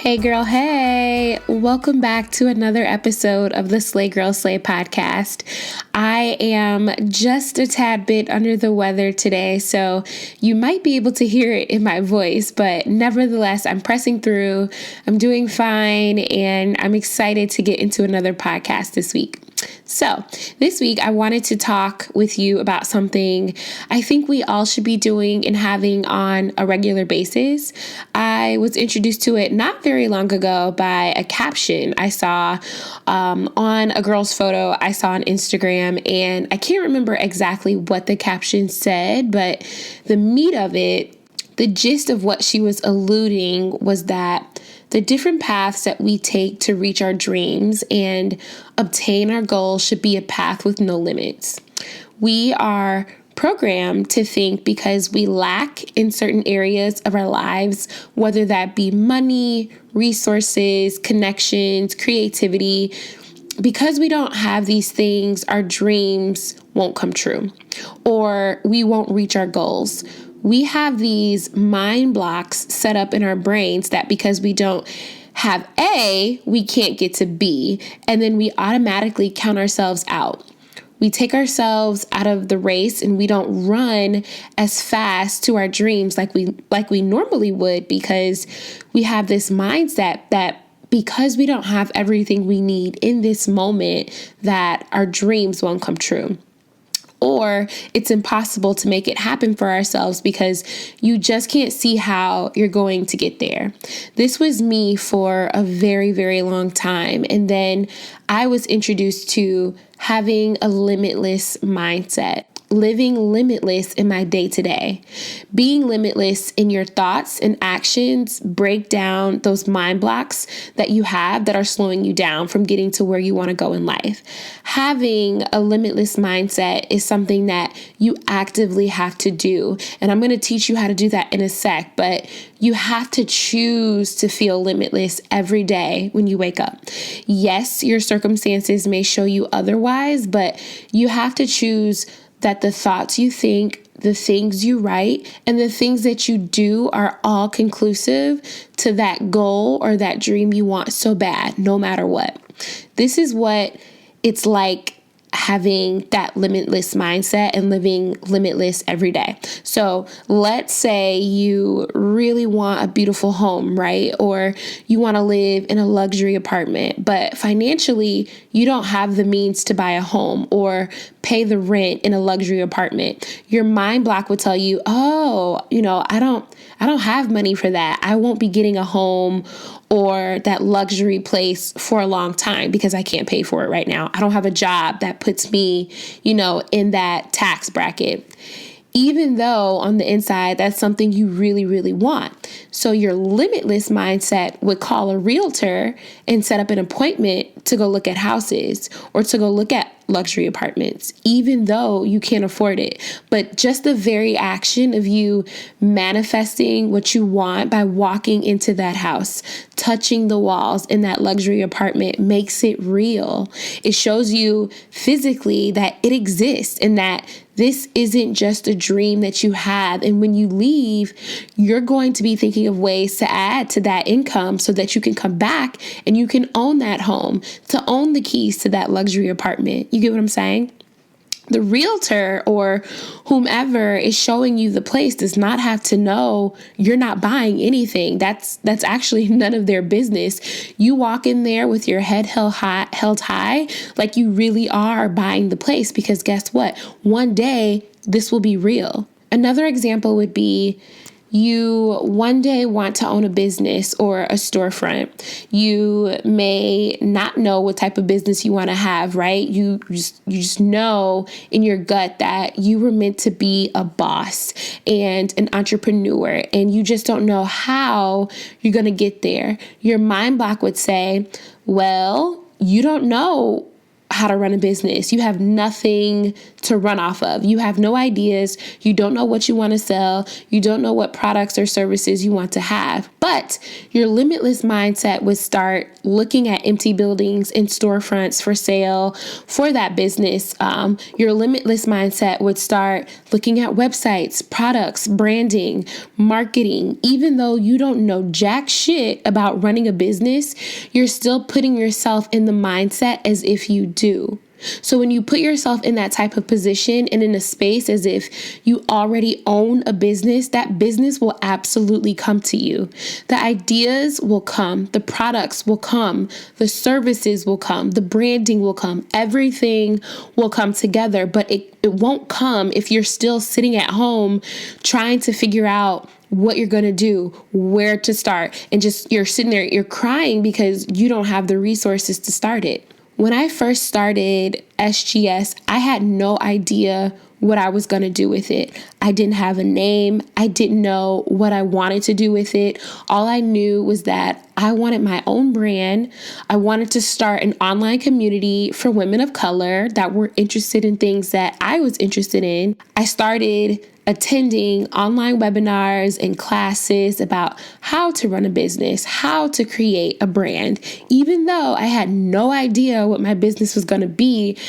Hey girl, hey! Welcome back to another episode of the Slay Girl Slay podcast. I am just a tad bit under the weather today, so you might be able to hear it in my voice, but nevertheless, I'm pressing through, I'm doing fine, and I'm excited to get into another podcast this week. So this week, I wanted to talk with you about something I think we all should be doing and having on a regular basis. I was introduced to it not very long ago by a caption I saw on a girl's photo I saw on Instagram, and I can't remember exactly what the caption said, but the meat of it, the gist of what she was alluding was that the different paths that we take to reach our dreams and obtain our goals should be a path with no limits. We are programmed to think because we lack in certain areas of our lives, whether that be money, resources, connections, creativity, because we don't have these things, our dreams won't come true or we won't reach our goals. We have these mind blocks set up in our brains that because we don't have A, we can't get to B, and then we automatically count ourselves out. We take ourselves out of the race and we don't run as fast to our dreams like we normally would, because we have this mindset that because we don't have everything we need in this moment, that our dreams won't come true. Or it's impossible to make it happen for ourselves because you just can't see how you're going to get there. This was me for a very, very long time. And then I was introduced to having a limitless mindset, living limitless in my day-to-day. Being limitless in your thoughts and actions break down those mind blocks that you have that are slowing you down from getting to where you want to go in life. Having a limitless mindset is something that you actively have to do. And I'm going to teach you how to do that in a sec, but you have to choose to feel limitless every day when you wake up. Yes, your circumstances may show you otherwise, but you have to choose that the thoughts you think, the things you write, and the things that you do are all conclusive to that goal or that dream you want so bad, no matter what. This is what it's like having that limitless mindset and living limitless every day. So let's say you really want a beautiful home, right? Or you want to live in a luxury apartment, but financially you don't have the means to buy a home or pay the rent in a luxury apartment. Your mind block would tell you, I don't have money for that. I won't be getting a home or that luxury place for a long time because I can't pay for it right now. I don't have a job that puts me, in that tax bracket. Even though on the inside, that's something you really, really want. So your limitless mindset would call a realtor and set up an appointment to go look at houses or to go look at luxury apartments, even though you can't afford it. But just the very action of you manifesting what you want by walking into that house, touching the walls in that luxury apartment makes it real. It shows you physically that it exists and that this isn't just a dream that you have. And when you leave, you're going to be thinking of ways to add to that income so that you can come back and you can own that home, to own the keys to that luxury apartment. You get what I'm saying? The realtor or whomever is showing you the place does not have to know you're not buying anything. That's actually none of their business. You walk in there with your head held high, like you really are buying the place, because guess what? One day this will be real. Another example would be you one day want to own a business or a storefront. You may not know what type of business you want to have, right? You just know in your gut that you were meant to be a boss and an entrepreneur, and you just don't know how you're going to get there. Your mind block would say, well, you don't know how to run a business. You have nothing to run off of. You have no ideas. You don't know what you want to sell. You don't know what products or services you want to have. But your limitless mindset would start looking at empty buildings and storefronts for sale for that business. Your limitless mindset would start looking at websites, products, branding, marketing. Even though you don't know jack shit about running a business, you're still putting yourself in the mindset as if you do. So when you put yourself in that type of position and in a space as if you already own a business, that business will absolutely come to you. The ideas will come, the products will come, the services will come, the branding will come, everything will come together, but it won't come if you're still sitting at home trying to figure out what you're going to do, where to start, and just you're sitting there, you're crying because you don't have the resources to start it. When I first started SGS, I had no idea what I was going to do with it. I didn't have a name. I didn't know what I wanted to do with it. All I knew was that I wanted my own brand. I wanted to start an online community for women of color that were interested in things that I was interested in. I started attending online webinars and classes about how to run a business, how to create a brand. Even though I had no idea what my business was going to be,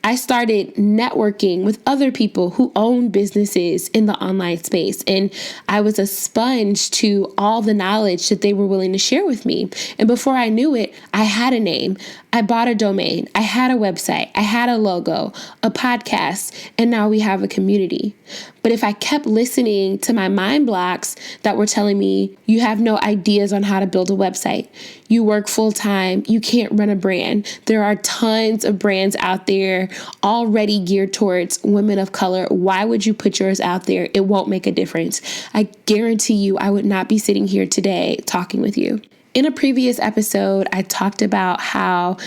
I started networking with other people who own businesses in the online space. And I was a sponge to all the knowledge that they were willing to share with me. And before I knew it, I had a name. I bought a domain. I had a website. I had a logo, a podcast, and now we have a community. But if I kept listening to my mind blocks that were telling me, you have no ideas on how to build a website, you work full time, you can't run a brand. There are tons of brands out there already geared towards women of color. Why would you put yours out there? It won't make a difference. I guarantee you, I would not be sitting here today talking with you. In a previous episode, I talked about how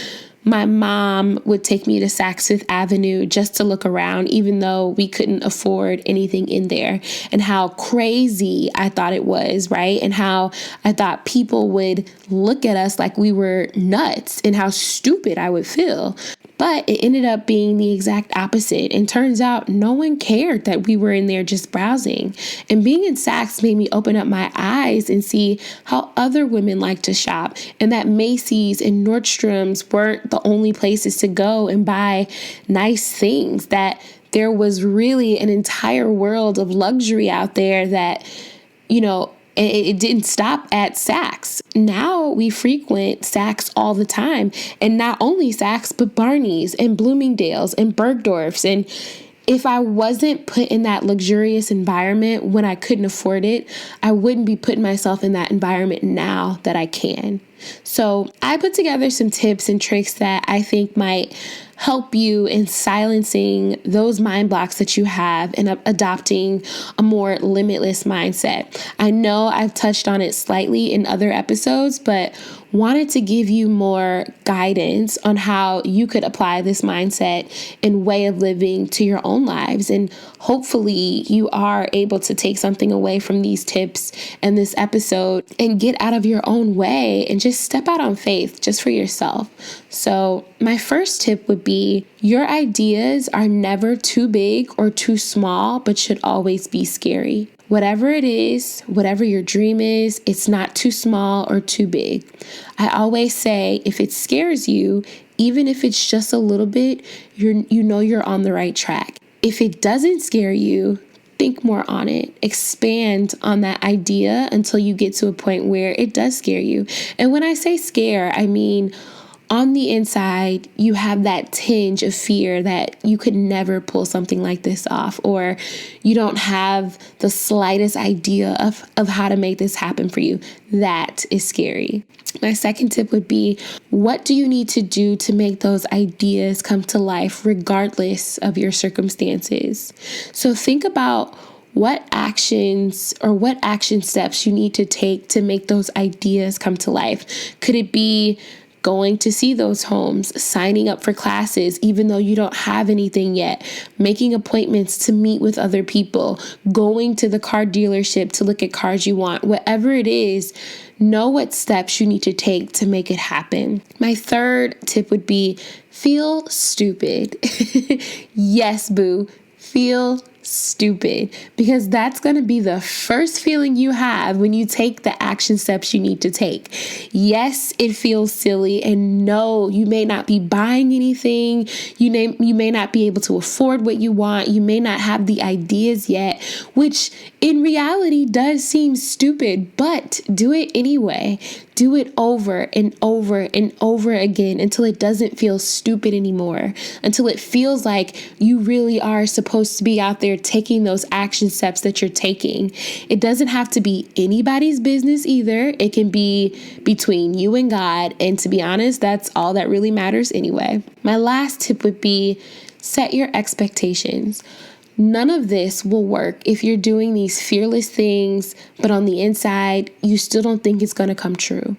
my mom would take me to Saks Fifth Avenue just to look around, even though we couldn't afford anything in there, and how crazy I thought it was, right? And how I thought people would look at us like we were nuts and how stupid I would feel. But it ended up being the exact opposite. And turns out no one cared that we were in there just browsing. And being in Saks made me open up my eyes and see how other women like to shop, and that Macy's and Nordstrom's weren't the only places to go and buy nice things, that there was really an entire world of luxury out there that, it didn't stop at Saks. Now we frequent Saks all the time. And not only Saks, but Barney's and Bloomingdale's and Bergdorf's. And if I wasn't put in that luxurious environment when I couldn't afford it, I wouldn't be putting myself in that environment now that I can. So I put together some tips and tricks that I think might help you in silencing those mind blocks that you have and adopting a more limitless mindset. I know I've touched on it slightly in other episodes, but wanted to give you more guidance on how you could apply this mindset and way of living to your own lives. And hopefully you are able to take something away from these tips and this episode and get out of your own way and just step out on faith just for yourself. So my first tip would be, your ideas are never too big or too small, but should always be scary. Whatever it is, whatever your dream is, it's not too small or too big. I always say, if it scares you, even if it's just a little bit, you're on the right track. If it doesn't scare you, think more on it. Expand on that idea until you get to a point where it does scare you. And when I say scare, I mean, on the inside, you have that tinge of fear that you could never pull something like this off, or you don't have the slightest idea of how to make this happen for you. That is scary. My second tip would be, what do you need to do to make those ideas come to life regardless of your circumstances? So think about what actions or what action steps you need to take to make those ideas come to life. Could it be going to see those homes, signing up for classes, even though you don't have anything yet, making appointments to meet with other people, going to the car dealership to look at cars you want, whatever it is, know what steps you need to take to make it happen. My third tip would be feel stupid. Yes, boo. Feel stupid, because that's going to be the first feeling you have when you take the action steps you need to take. Yes, it feels silly, and no, you may not be buying anything. You may not be able to afford what you want. You may not have the ideas yet, which in reality does seem stupid, but do it anyway. Do it over and over and over again until it doesn't feel stupid anymore, until it feels like you really are supposed to be out there taking those action steps that you're taking. It doesn't have to be anybody's business either. It can be between you and God. And to be honest, that's all that really matters anyway. My last tip would be set your expectations. None of this will work if you're doing these fearless things, but on the inside, you still don't think it's going to come true.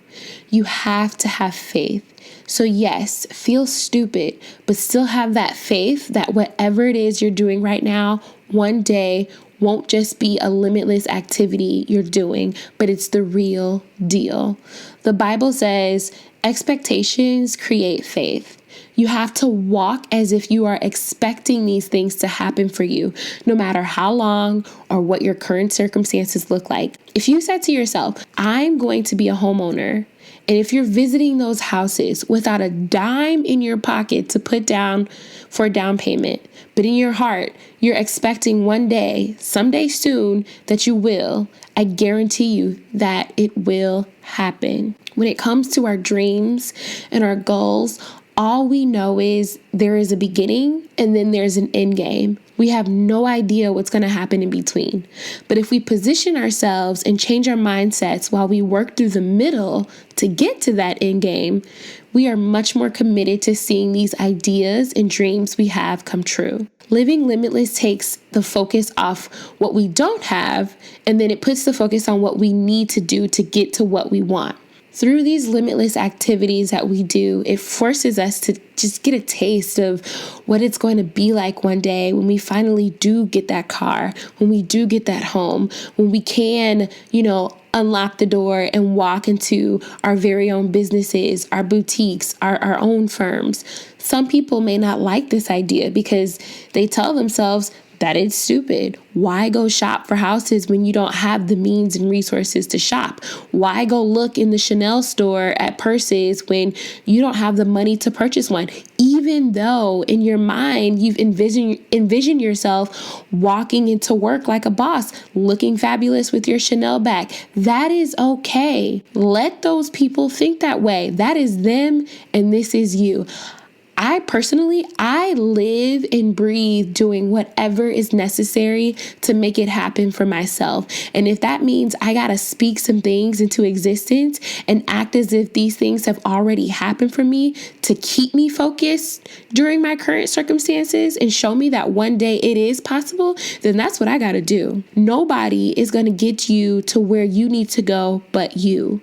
You have to have faith. So yes, feel stupid, but still have that faith that whatever it is you're doing right now, one day won't just be a limitless activity you're doing, but it's the real deal. The Bible says expectations create faith. You have to walk as if you are expecting these things to happen for you, no matter how long or what your current circumstances look like. If you said to yourself, I'm going to be a homeowner, and if you're visiting those houses without a dime in your pocket to put down for a down payment, but in your heart, you're expecting one day, someday soon, that you will, I guarantee you that it will happen. When it comes to our dreams and our goals, all we know is there is a beginning and then there's an end game. We have no idea what's going to happen in between. But if we position ourselves and change our mindsets while we work through the middle to get to that end game, we are much more committed to seeing these ideas and dreams we have come true. Living limitless takes the focus off what we don't have, and then it puts the focus on what we need to do to get to what we want. Through these limitless activities that we do, it forces us to just get a taste of what it's going to be like one day when we finally do get that car, when we do get that home, when we can, unlock the door and walk into our very own businesses, our boutiques, our own firms. Some people may not like this idea because they tell themselves that it's stupid. Why go shop for houses when you don't have the means and resources to shop? Why go look in the Chanel store at purses when you don't have the money to purchase one? Even though in your mind you've envisioned yourself walking into work like a boss, looking fabulous with your Chanel bag. That is okay. Let those people think that way. That is them and this is you. I live and breathe doing whatever is necessary to make it happen for myself. And if that means I got to speak some things into existence and act as if these things have already happened for me to keep me focused during my current circumstances and show me that one day it is possible, then that's what I got to do. Nobody is going to get you to where you need to go but you.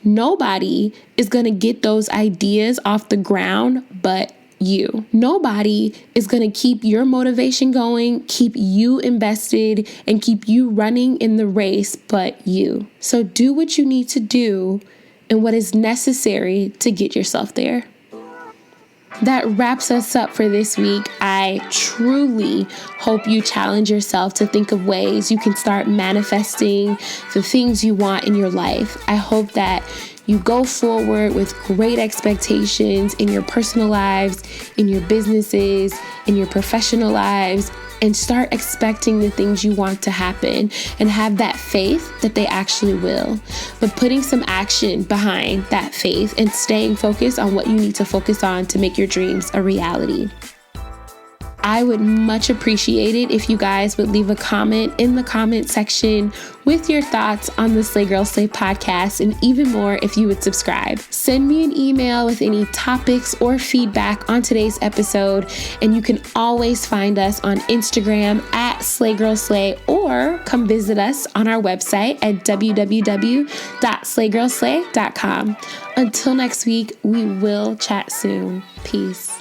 Nobody is going to get those ideas off the ground but you. Nobody is going to keep your motivation going, keep you invested, and keep you running in the race but you. So do what you need to do and what is necessary to get yourself there. That wraps us up for this week. I truly hope you challenge yourself to think of ways you can start manifesting the things you want in your life. I hope that you go forward with great expectations in your personal lives, in your businesses, in your professional lives, and start expecting the things you want to happen and have that faith that they actually will. But putting some action behind that faith and staying focused on what you need to focus on to make your dreams a reality. I would much appreciate it if you guys would leave a comment in the comment section with your thoughts on the Slay Girl Slay podcast, and even more if you would subscribe. Send me an email with any topics or feedback on today's episode, and you can always find us on Instagram at Slay Girl Slay, or come visit us on our website at www.slaygirlslay.com. Until next week, we will chat soon. Peace.